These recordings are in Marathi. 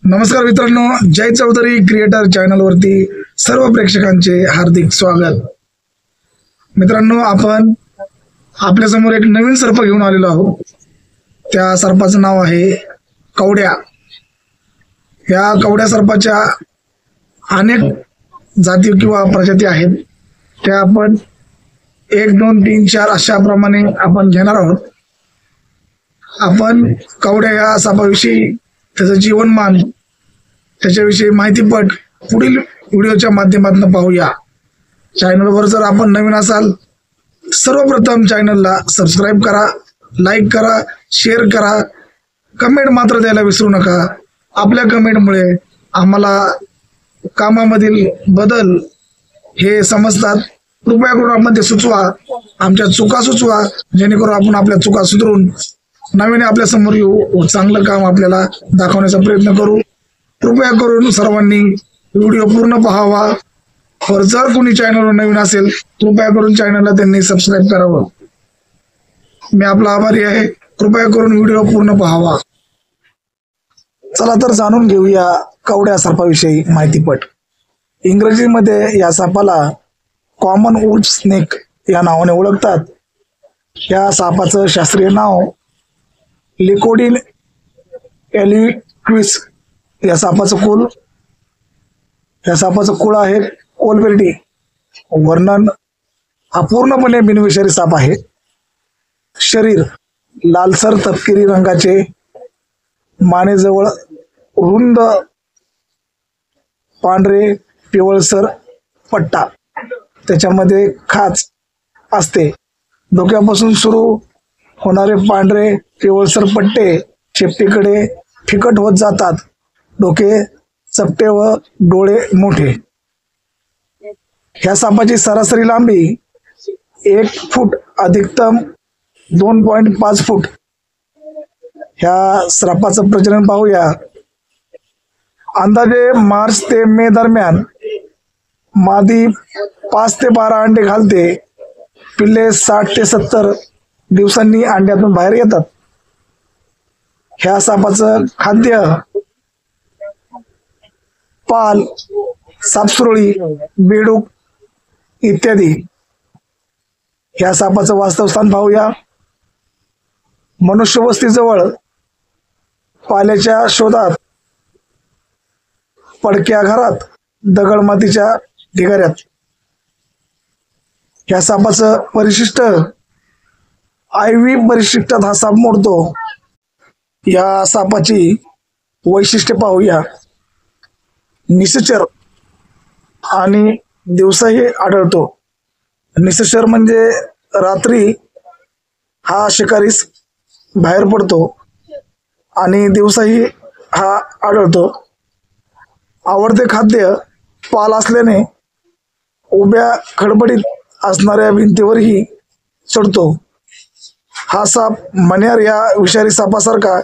नमस्कार मित्रांनो, जय चौधरी क्रिएटर चॅनल वरती सर्व प्रेक्षकांचे हार्दिक स्वागत। मित्रांनो, आपण आपल्या समोर एक नवीन सर्प घेऊन आलेलो आहोत। त्या सर्पाचं नाव आहे कवड्या। या कवड्या सर्पाच्या अनेक जाती किंवा प्रजाती आहेत। त्या आपण 1 2 3 4 अशा प्रमाणे आपण घेणार आहोत। आपण कवड्या या सापाविषयी, त्याचं जीवनमान, त्याच्याविषयी माहितीपट पुढील व्हिडिओच्या माध्यमातून पाहूया। चॅनलवर जर आपण नवीन असाल, सर्वप्रथम चॅनलला सबस्क्राईब करा, लाईक करा, शेअर करा, कमेंट मात्र द्यायला विसरू नका। आपल्या कमेंटमुळे आम्हाला कामामधील बदल हे समजतात। कृपया करून आपण ते सुचवा, आमच्या चुका सुचवा, जेणेकरून आपण आपल्या चुका सुधारून नवीन आपल्या समोर येऊ व चांगलं काम आपल्याला दाखवण्याचा प्रयत्न करू। कृपया करून सर्वांनी व्हिडिओ पूर्ण पाहावा। और जर कोणी चॅनलवर नवीन असेल, कृपया करून चॅनलला त्यांनी सबस्क्राईब करावं। मी आपला आभारी आहे। कृपया करून व्हिडिओ पूर्ण पाहावा। चला तर जाणून घेऊया कवड्या सर्पाविषयी माहितीपट। इंग्रजीमध्ये या सापाला कॉमन वुल्फ स्नेक या नावाने ओळखतात। या सापाचं शास्त्रीय नाव लिकोडिन एलिक्विस। या सापाचं कुळ आहे कोलबेर्डी। वर्णन: हा पूर्णपणे बिनविषारी साप आहे। शरीर लालसर तपकिरी रंगाचे, मानेजवळ रुंद पांढरे पिवळसर पट्टा, त्याच्यामध्ये खाच असते। डोक्यापासून सुरू होणारे पांढरे पिवळसर पट्टे शेपटीकडे फिकट होत जातात। डोके चपटे व डोळे मोठे। ह्या सापाची सरासरी लांबी 1 फूट, अधिकतम 2.5 फूट। ह्या सापाचं प्रजनन पाहूया। अंदाजे मार्च ते मे दरम्यान मादी 5 ते 12 अंडे घालते। पिल्ले 60 ते 70 दिवसांनी अंड्यातून बाहेर येतात। ह्या सापाचं खाद्य पाल, सापसुरळी, बेडूक इत्यादी। ह्या सापाचं वास्तवस्थान पाहूया। मनुष्यवस्तीजवळ, पाल्याच्या शोधात, पडक्या घरात, दगडमातीच्या ढिगाऱ्यात। ह्या सापाचं परिशिष्ट IV परिशिष्टात हा साप मोडतो। या सापाची वैशिष्ट्ये पाहूया। निशाचर आणि दिवसाही आढळतो। निशाचर म्हणजे रात्री हा शिकारीस बाहेर पडतो आणि दिवसाही हा आढळतो। आवडते खाद्य पाल असल्याने उभ्या खडबडीत असणाऱ्या भिंतीवरही चढतो। हा साप मण्यार या विषारी सापासारखा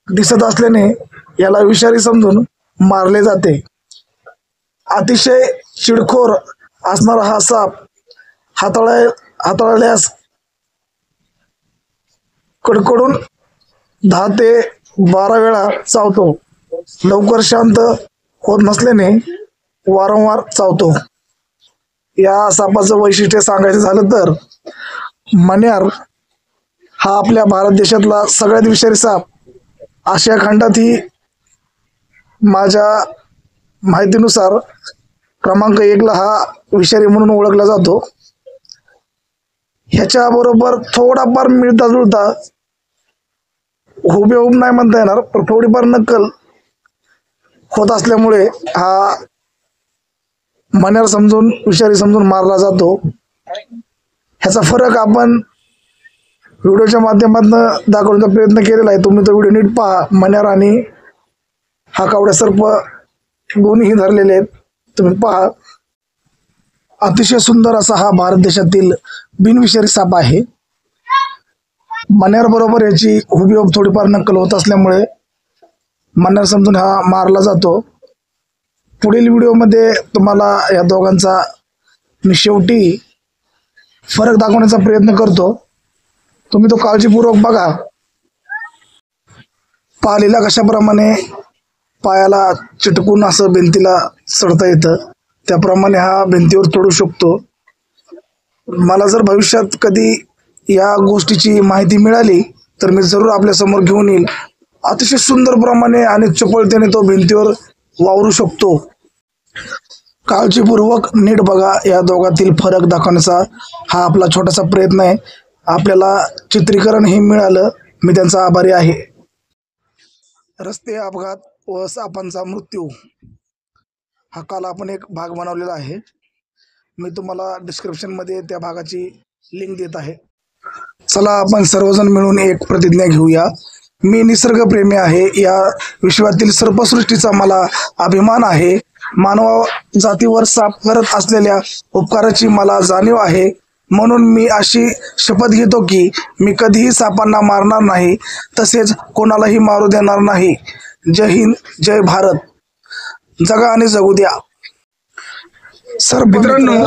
दिसत असल्याने याला विषारी समजून मारले जाते। अतिशय चिडखोर असणारा हा साप हाताळल्यास कडकडून 10 ते 12 वेळा चावतो। लवकर शांत होत नसल्याने वारंवार चावतो। या सापाचं वैशिष्ट्य सांगायचं झालं तर, मण्यार हा आपल्या भारत देशातला सगळ्यात विषारी साप। आशिया खंडातही माझ्या माहितीनुसार क्रमांक 1 ला हा विषारी म्हणून ओळखला जातो। ह्याच्या बरोबर थोडाफार मिळता जुळता, हुबेहूब नाही म्हणता येणार, पण थोडीफार नक्कल होत असल्यामुळे हा मण्यार समजून, विषारी समजून मारला जातो। ह्याचा फरक आपण व्हिडिओच्या माध्यमातून दाखवण्याचा प्रयत्न केलेला आहे। तुम्ही तो व्हिडिओ नीट पहा। मण्यार आणि हा कवड्या सर्प दोन्ही धरलेले आहेत, तुम्ही पहा। अतिशय सुंदर असा हा भारत देशातील बिनविषारी साप आहे। मण्यार बरोबर याची हुबेहूब थोडीफार नक्कल होत असल्यामुळे मण्यार समजून हा मारला जातो। पुढील व्हिडिओमध्ये तुम्हाला या दोघांचा मी शेवटी फरक दाखवण्याचा प्रयत्न करतो। तुम्ही तो काळजीपूर्वक बघा। पालीला कशाप्रमाणे पायाला चिटकून असं भिंतीला चढता येतं, त्याप्रमाणे हा भिंतीवर चढू शकतो. मला जर भविष्यात कधी या गोष्टीची माहिती मिळाली तर मी जरूर आपल्या समोर घेऊन येईल. अतिशय सुंदर प्रमाणे आणि चपळतेने तो भिंतीवर वावरू शकतो. काळजीपूर्वक नीट बघा, या दोघातील फरक दाखवण्याचा हा आपला छोटासा प्रयत्न आहे. आपल्याला चित्रीकरण हे मिळालं, मी त्यांचा आभारी आहे. रस्ते अपघात व सापांचा मृत्यू हा काल आपण एक भाग बनवलेला आहे. मी तुम्हाला डिस्क्रिप्शनमध्ये त्या भागाची लिंक देत आहे. चला आपण सर्वजण मिळून एक प्रतिज्ञा घेऊया. मी निसर्गप्रेमी आहे. या विश्वातील सर्पसृष्टीचा मला अभिमान आहे. मानव जातीवर साप करत असलेल्या उपकाराची मला जाणीव आहे. म्हणून मी अशी शपथ घेतो की मी कधीही सापांना मारणार नाही, तसेच कोणालाही मारू देणार नाही. जय हिंद, जय भारत. जगा आणि जगू द्या. सर मित्रांनो,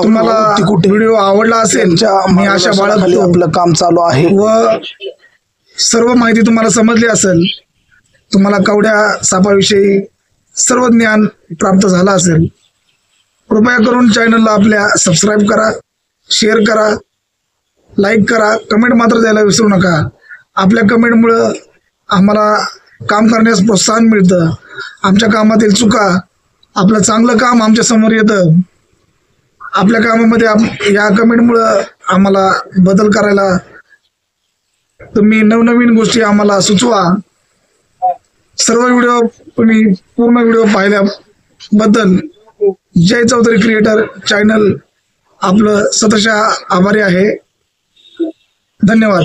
तुम्हाला व्हिडिओ आवडला असेल, मी आशा बाळगतो आपलं काम चालू आहे व सर्व माहिती तुम्हाला समजली असेल. तुम्हाला कवड्या सापाविषयी सर्व ज्ञान प्राप्त झालं असेल. कृपया करून चॅनलला आपल्या सबस्क्राईब करा, शेअर करा, लाईक करा, कमेंट मात्र द्यायला विसरू नका. आपल्या कमेंटमुळं आम्हाला काम करण्यास प्रोत्साहन मिळतं. आमच्या कामातील चुका, आपलं चांगलं काम आमच्या समोर येतं. आपल्या कामामध्ये या कमेंटमुळं आम्हाला बदल करायला, तुम्ही नवनवीन गोष्टी आम्हाला सुचवा. सर्व व्हिडिओ तुम्ही पूर्ण व्हिडिओ पाहिल्याबद्दल जय चौधरी क्रिएटर चॅनल आपलं सतशः आभारी आहे. धन्यवाद.